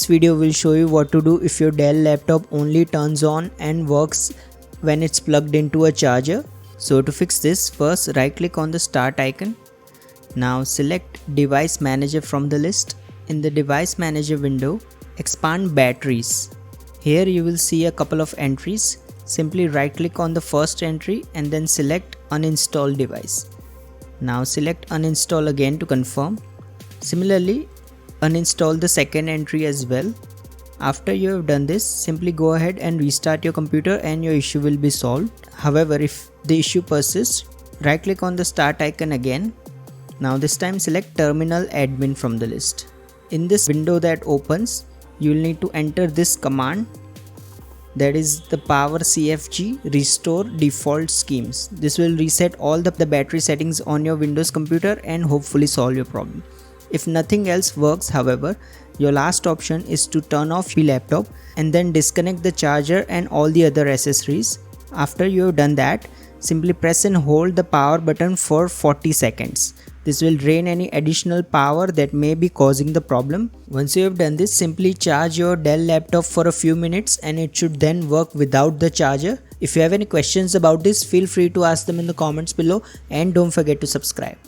This video will show you what to do if your Dell laptop only turns on and works when it's plugged into a charger. So to fix this, first right click on the start icon. Now select device manager from the list. In the device manager window, expand batteries. Here you will see a couple of entries. Simply right click on the first entry and then select uninstall device. Now select uninstall again to confirm. Similarly, uninstall the second entry as well. After you have done this, simply go ahead and restart your computer and your issue will be solved. However, if the issue persists, right click on the start icon again. Now this time select terminal admin from the list. In this window that opens, you will need to enter this command, that is the power cfg restore default schemes. This will reset all the battery settings on your Windows computer and hopefully solve your problem. If nothing else works, however, your last option is to turn off your laptop and then disconnect the charger and all the other accessories. After you have done that, simply press and hold the power button for 40 seconds. This will drain any additional power that may be causing the problem. Once you have done this, simply charge your Dell laptop for a few minutes and it should then work without the charger. If you have any questions about this, feel free to ask them in the comments below and don't forget to subscribe.